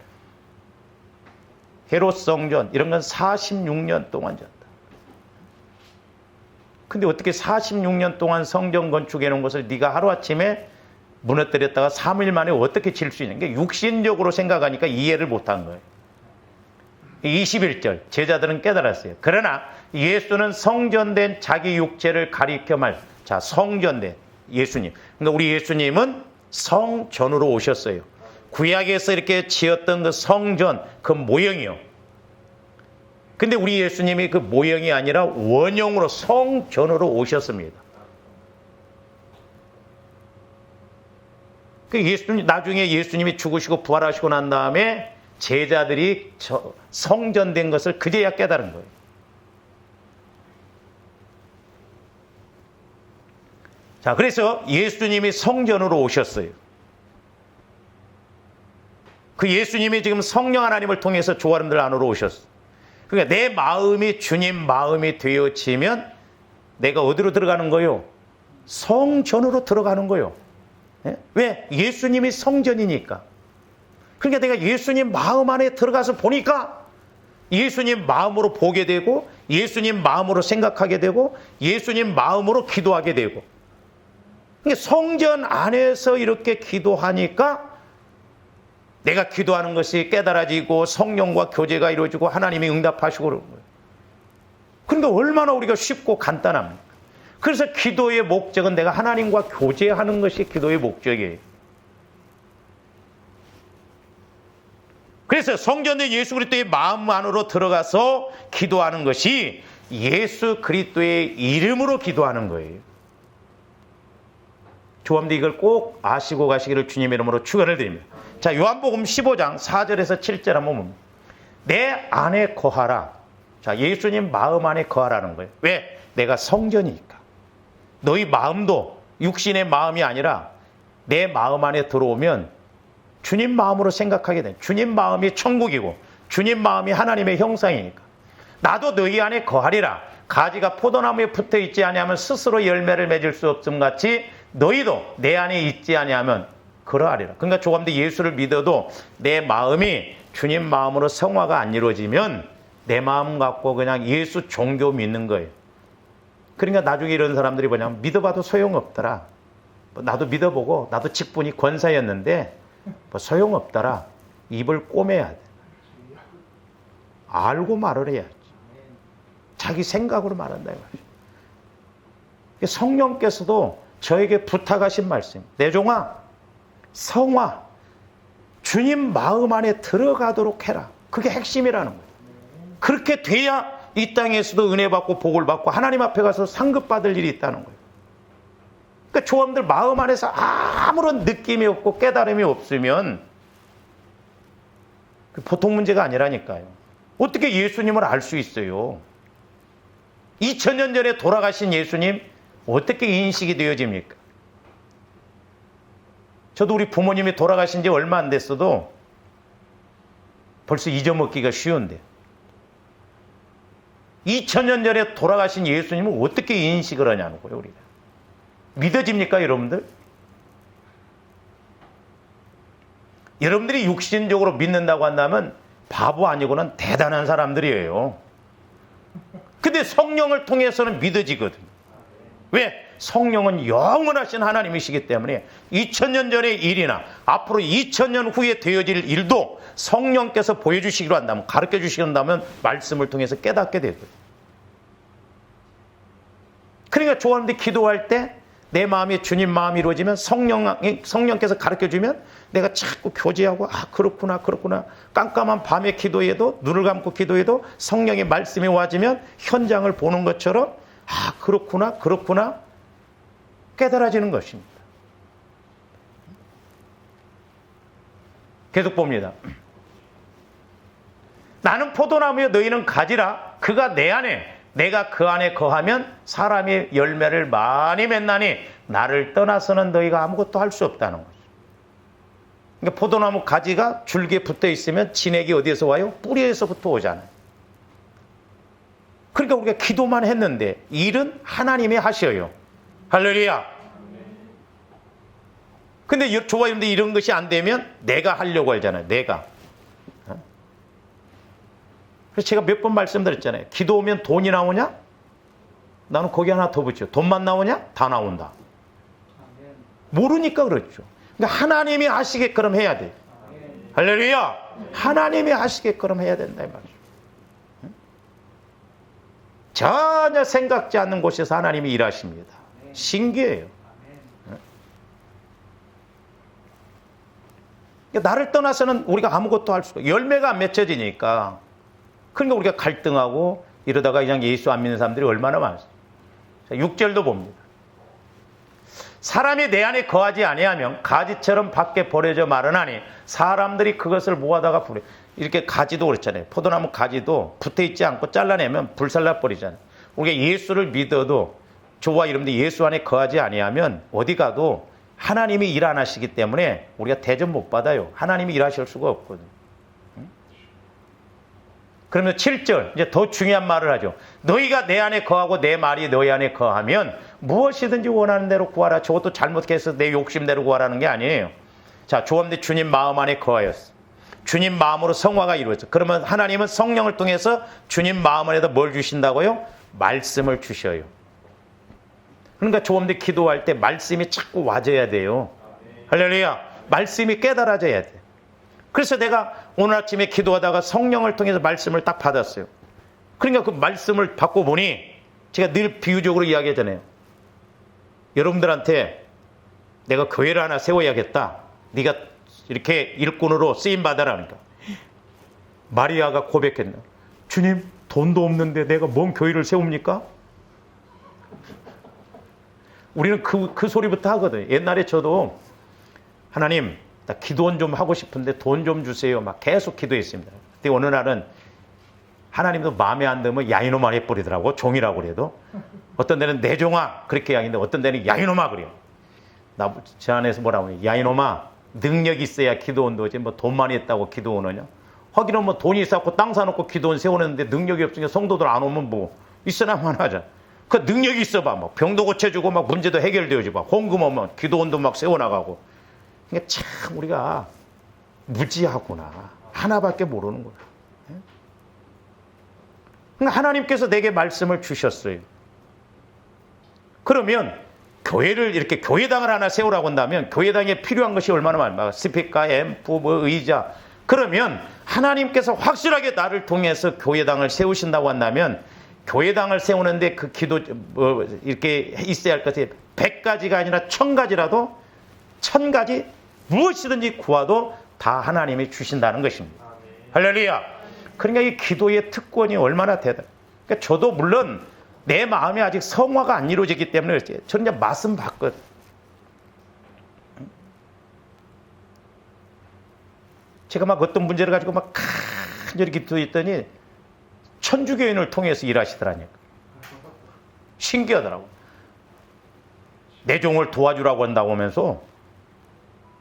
헤롯 성전 이런 건 46년 동안 지었다. 근데 어떻게 46년 동안 성전 건축해 놓은 것을 네가 하루아침에 무너뜨렸다가 3일 만에 어떻게 질 수 있는 게, 육신적으로 생각하니까 이해를 못한 거예요. 21절 제자들은 깨달았어요. 그러나 예수는 성전된 자기 육체를 가리켜 말. 자, 성전된 예수님. 그러니까 우리 예수님은 성전으로 오셨어요. 구약에서 이렇게 지었던 그 성전 그 모형이요. 근데 우리 예수님이 그 모형이 아니라 원형으로 성전으로 오셨습니다. 그 나중에 예수님이 죽으시고 부활하시고 난 다음에 제자들이 성전된 것을 그제야 깨달은 거예요. 자, 그래서 예수님이 성전으로 오셨어요. 그 예수님이 지금 성령 하나님을 통해서 조아름들 안으로 오셨어요. 그러니까 내 마음이 주님 마음이 되어지면 내가 어디로 들어가는 거요? 성전으로 들어가는 거요. 왜? 예수님이 성전이니까. 그러니까 내가 예수님 마음 안에 들어가서 보니까 예수님 마음으로 보게 되고 예수님 마음으로 생각하게 되고 예수님 마음으로 기도하게 되고. 그러니까 성전 안에서 이렇게 기도하니까 내가 기도하는 것이 깨달아지고 성령과 교제가 이루어지고 하나님이 응답하시고 그러는 거예요. 그러니까 얼마나 우리가 쉽고 간단합니까? 그래서 기도의 목적은 내가 하나님과 교제하는 것이 기도의 목적이에요. 그래서 성전된 예수 그리스도의 마음 안으로 들어가서 기도하는 것이 예수 그리스도의 이름으로 기도하는 거예요. 조함도 이걸 꼭 아시고 가시기를 주님의 이름으로 축원을 드립니다. 자, 요한복음 15장 4절에서 7절 한번 봅니다. 내 안에 거하라. 자, 예수님 마음 안에 거하라는 거예요. 왜? 내가 성전이니까. 너희 마음도 육신의 마음이 아니라 내 마음 안에 들어오면 주님 마음으로 생각하게 돼. 주님 마음이 천국이고 주님 마음이 하나님의 형상이니까. 나도 너희 안에 거하리라. 가지가 포도나무에 붙어 있지 아니하면 스스로 열매를 맺을 수 없음 같이 너희도 내 안에 있지 아니하면 그러하리라. 그러니까 조금도 예수를 믿어도 내 마음이 주님 마음으로 성화가 안 이루어지면 내 마음 갖고 그냥 예수 종교 믿는 거예요. 그러니까 나중에 이런 사람들이 뭐냐면 믿어봐도 소용없더라. 뭐 나도 믿어보고 나도 직분이 권사였는데 뭐 소용없더라. 입을 꼬매야 돼. 알고 말을 해야지. 자기 생각으로 말한다. 성령께서도 저에게 부탁하신 말씀. 내 종아, 성화, 주님 마음 안에 들어가도록 해라. 그게 핵심이라는 거예요. 그렇게 돼야 이 땅에서도 은혜 받고 복을 받고 하나님 앞에 가서 상급받을 일이 있다는 거예요. 그러니까 조합들 마음 안에서 아무런 느낌이 없고 깨달음이 없으면 보통 문제가 아니라니까요. 어떻게 예수님을 알 수 있어요? 2000년 전에 돌아가신 예수님 어떻게 인식이 되어집니까? 저도 우리 부모님이 돌아가신 지 얼마 안 됐어도 벌써 잊어먹기가 쉬운데 2000년 전에 돌아가신 예수님을 어떻게 인식을 하냐는 거예요, 우리가. 믿어집니까, 여러분들? 여러분들이 육신적으로 믿는다고 한다면 바보 아니고는 대단한 사람들이에요. 근데 성령을 통해서는 믿어지거든요. 왜? 성령은 영원하신 하나님이시기 때문에 2000년 전의 일이나 앞으로 2000년 후에 되어질 일도 성령께서 보여주시기로 한다면, 가르쳐 주시기로 한다면 말씀을 통해서 깨닫게 되거든요. 그러니까 조합원들이 기도할 때 내 마음이 주님 마음이 이루어지면 성령께서 가르쳐주면 내가 자꾸 교제하고 그렇구나 깜깜한 밤에 기도해도 눈을 감고 기도해도 성령의 말씀이 와지면 현장을 보는 것처럼 그렇구나 깨달아지는 것입니다. 계속 봅니다. 나는 포도나무여 너희는 가지라. 그가 내 안에 내가 그 안에 거하면 사람이 열매를 많이 맺나니 나를 떠나서는 너희가 아무것도 할 수 없다는 거죠. 그러니까 포도나무 가지가 줄기에 붙어 있으면 진액이 어디에서 와요? 뿌리에서부터 오잖아요. 그러니까 우리가 기도만 했는데 일은 하나님이 하셔요. 할렐루야. 근데 조화님들 이런 것이 안 되면 내가 하려고 하잖아요. 내가. 그래서 제가 몇 번 말씀드렸잖아요. 기도 오면 돈이 나오냐? 나는 거기 하나 더 붙여. 돈만 나오냐? 다 나온다. 모르니까 그렇죠. 그러니까 하나님이 하시게끔 해야 돼. 할렐루야. 하나님이 하시게끔 해야 된다 이 말이죠. 전혀 생각지 않는 곳에서 하나님이 일하십니다. 신기해요. 그러니까 나를 떠나서는 우리가 아무것도 할 수가 없어요. 열매가 안 맺혀지니까. 그러니까 우리가 갈등하고 이러다가 그냥 예수 안 믿는 사람들이 얼마나 많습니까? 6절도 봅니다. 사람이 내 안에 거하지 아니하면 가지처럼 밖에 버려져 마르나니 사람들이 그것을 모아다가 부려. 이렇게 가지도 그렇잖아요. 포도나무 가지도 붙어있지 않고 잘라내면 불살라 버리잖아요. 우리가 예수를 믿어도 저와 이름들 예수 안에 거하지 아니하면 어디 가도 하나님이 일 안 하시기 때문에 우리가 대접 못 받아요. 하나님이 일하실 수가 없거든요. 그러면 7절 이제 더 중요한 말을 하죠. 너희가 내 안에 거하고 내 말이 너희 안에 거하면 무엇이든지 원하는 대로 구하라. 저것도 잘못해서 내 욕심대로 구하라는 게 아니에요. 자, 조합대 주님 마음 안에 거하였어. 주님 마음으로 성화가 이루어져. 그러면 하나님은 성령을 통해서 주님 마음 안에다 뭘 주신다고요? 말씀을 주셔요. 그러니까 조합대 기도할 때 말씀이 자꾸 와져야 돼요. 할렐루야. 말씀이 깨달아져야 돼. 그래서 내가 오늘 아침에 기도하다가 성령을 통해서 말씀을 딱 받았어요. 그러니까 그 말씀을 받고 보니 제가 늘 비유적으로 이야기하잖아요. 여러분들한테 내가 교회를 하나 세워야겠다. 네가 이렇게 일꾼으로 쓰임받아라 하니까 마리아가 고백했나? 주님, 돈도 없는데 내가 뭔 교회를 세웁니까? 우리는 그 소리부터 하거든요. 옛날에 저도 하나님, 나 기도원 좀 하고 싶은데 돈 좀 주세요. 막 계속 기도했습니다. 근데 어느 날은 하나님도 마음에 안 들면 야이노마 해버리더라고. 종이라고 그래도. 어떤 데는 내 종아 그렇게 이야기했는데 어떤 데는 야이노마 그래요. 저 안에서 뭐라고 해요. 야이노마 능력이 있어야 기도원도 오지 뭐 돈만 있다고 기도원 오냐. 하기는 뭐 돈이 있었고 땅 사놓고 기도원 세우는데 능력이 없으니까 성도들 안 오면 뭐 있으나만 하자. 그 능력이 있어봐. 막 병도 고쳐주고 막 문제도 해결되어지 봐. 헌금 오면 기도원도 막 세워나가고. 그러니까 참 우리가 무지하구나. 하나밖에 모르는 거야. 그러니까 하나님께서 내게 말씀을 주셨어요. 그러면 교회를 이렇게 교회당을 하나 세우라고 한다면 교회당에 필요한 것이 얼마나 많아. 스피커, 앰프, 뭐 의자. 그러면 하나님께서 확실하게 나를 통해서 교회당을 세우신다고 한다면 교회당을 세우는데 그 기도 이렇게 있어야 할 것이 100가지가 아니라 1000가지라도 1000가지 무엇이든지 구하도 다 하나님이 주신다는 것입니다. 할렐루야. 그러니까 이 기도의 특권이 얼마나 대단. 그러니까 저도 물론 내 마음이 아직 성화가 안 이루어지기 때문에 그렇지. 저는 이제 말씀 받거든. 제가 막 어떤 문제를 가지고 막 간절히 기도했더니 천주교인을 통해서 일하시더라니까. 신기하더라고. 내 종을 도와주라고 한다고 하면서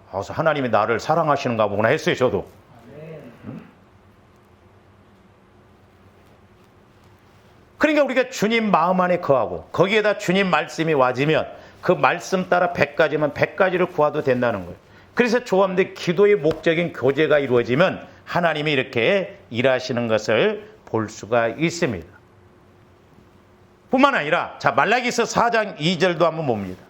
그래서 하나님이 나를 사랑하시는가 보구나 했어요, 저도. 그러니까 우리가 주님 마음 안에 거하고 거기에다 주님 말씀이 와지면 그 말씀 따라 100가지면 100가지를 구하도 된다는 거예요. 그래서 조합대 기도의 목적인 교제가 이루어지면 하나님이 이렇게 일하시는 것을 볼 수가 있습니다. 뿐만 아니라 자 말라기서 4장 2절도 한번 봅니다.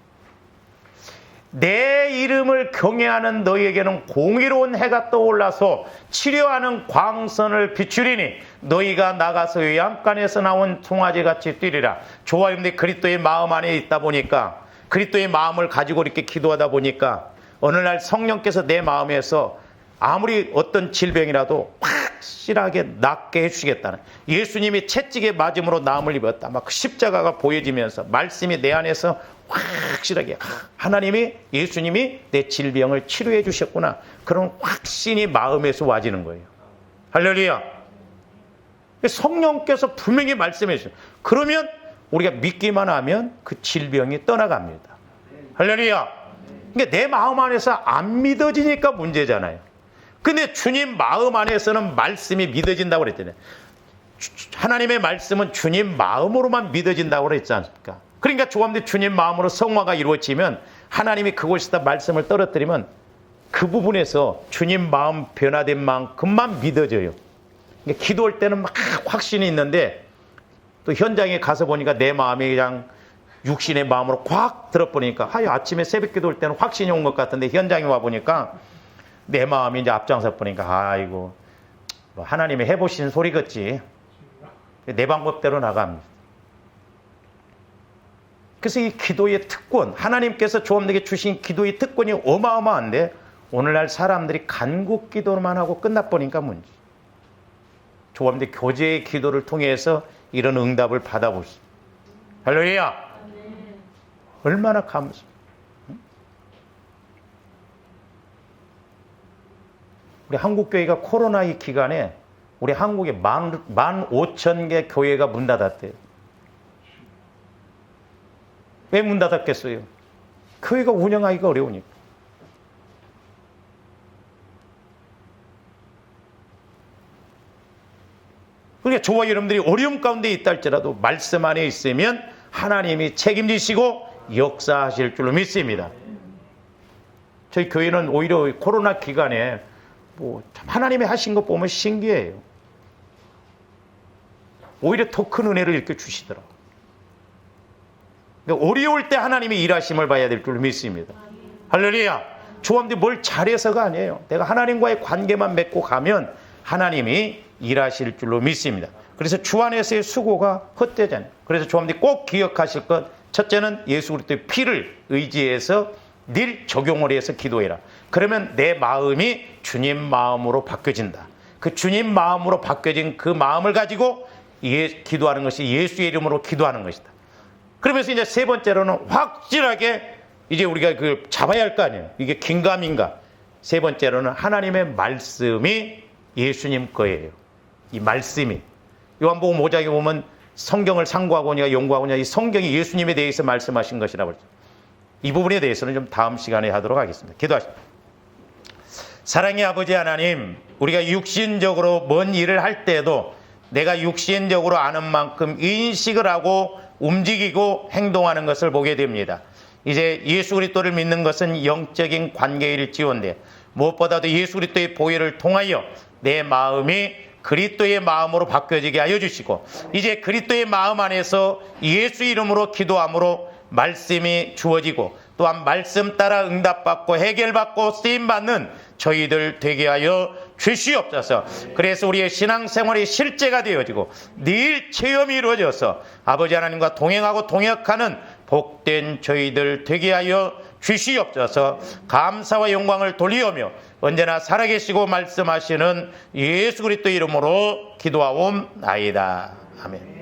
내 이름을 경외하는 너희에게는 공의로운 해가 떠올라서 치료하는 광선을 비추리니 너희가 나가서 외양간에서 나온 송아지같이 뛰리라. 조화임대 그리스도의 마음 안에 있다 보니까 그리스도의 마음을 가지고 이렇게 기도하다 보니까 어느 날 성령께서 내 마음에서 아무리 어떤 질병이라도 확실하게 낫게 해주시겠다는 예수님이 채찍에 맞음으로 나음을 입었다. 막 십자가가 보여지면서 말씀이 내 안에서 확실하게 하나님이 예수님이 내 질병을 치료해 주셨구나. 그런 확신이 마음에서 와지는 거예요. 할렐루야. 성령께서 분명히 말씀해 주셔요. 그러면 우리가 믿기만 하면 그 질병이 떠나갑니다. 할렐루야. 그러니까 내 마음 안에서 안 믿어지니까 문제잖아요. 근데 주님 마음 안에서는 말씀이 믿어진다고 그랬잖아요. 하나님의 말씀은 주님 마음으로만 믿어진다고 그랬지 않습니까? 그러니까 조합대 주님 마음으로 성화가 이루어지면 하나님이 그곳에다 말씀을 떨어뜨리면 그 부분에서 주님 마음 변화된 만큼만 믿어져요. 그러니까 기도할 때는 막 확신이 있는데 또 현장에 가서 보니까 내 마음이 그냥 육신의 마음으로 꽉 들어버리니까 아침에 새벽 기도할 때는 확신이 온 것 같은데 현장에 와보니까 내 마음이 이제 앞장서 보니까 아이고 뭐 하나님이 해보신 소리겠지. 내 방법대로 나갑니다. 그래서 이 기도의 특권, 하나님께서 조합에게 주신 기도의 특권이 어마어마한데 오늘날 사람들이 간구 기도만 하고 끝나버리니까 문제. 조합대 교제의 기도를 통해서 이런 응답을 받아보시죠. 할렐루야. 얼마나 감사. 우리 한국교회가 코로나 이 기간에 우리 한국에 15,000개 교회가 문 닫았대요. 왜 문 닫았겠어요? 교회가 운영하기가 어려우니까. 그러니까 저와 여러분들이 어려움 가운데 있다 할지라도 말씀 안에 있으면 하나님이 책임지시고 역사하실 줄로 믿습니다. 저희 교회는 오히려 코로나 기간에 참 하나님이 하신 것 보면 신기해요. 오히려 더 큰 은혜를 이렇게 주시더라고요. 그러니까 어려울 때 하나님이 일하심을 봐야 될 줄로 믿습니다. 할렐루야. 조합들이 뭘 잘해서가 아니에요. 내가 하나님과의 관계만 맺고 가면 하나님이 일하실 줄로 믿습니다. 그래서 주 안에서의 수고가 헛되잖아요. 그래서 조합들이 꼭 기억하실 것, 첫째는 예수 그리스도의 피를 의지해서 늘 적용을 해서 기도해라. 그러면 내 마음이 주님 마음으로 바뀌어진다. 그 주님 마음으로 바뀌어진 그 마음을 가지고 기도하는 것이 예수의 이름으로 기도하는 것이다. 그러면서 이제 세 번째로는 확실하게 이제 우리가 그 잡아야 할 거 아니에요. 이게 긴가민가. 세 번째로는 하나님의 말씀이 예수님 거예요. 이 말씀이. 요한복음 5장에 보면 성경을 상고하고냐 연구하고냐 이 성경이 예수님에 대해서 말씀하신 것이라고 그러죠. 이 부분에 대해서는 좀 다음 시간에 하도록 하겠습니다. 기도하십시오. 사랑의 아버지 하나님, 우리가 육신적으로 뭔 일을 할 때에도 내가 육신적으로 아는 만큼 인식을 하고 움직이고 행동하는 것을 보게 됩니다. 이제 예수 그리스도를 믿는 것은 영적인 관계일지언데 무엇보다도 예수 그리스도의 보혈을 통하여 내 마음이 그리스도의 마음으로 바뀌어지게 하여 주시고 이제 그리스도의 마음 안에서 예수 이름으로 기도함으로 말씀이 주어지고 또한 말씀 따라 응답받고 해결받고 쓰임받는 저희들 되게 하여 주시옵소서. 그래서 우리의 신앙생활이 실제가 되어지고 늘 체험이 이루어져서 아버지 하나님과 동행하고 동역하는 복된 저희들 되게 하여 주시옵소서. 감사와 영광을 돌리오며 언제나 살아계시고 말씀하시는 예수 그리스도 이름으로 기도하옵나이다. 아멘.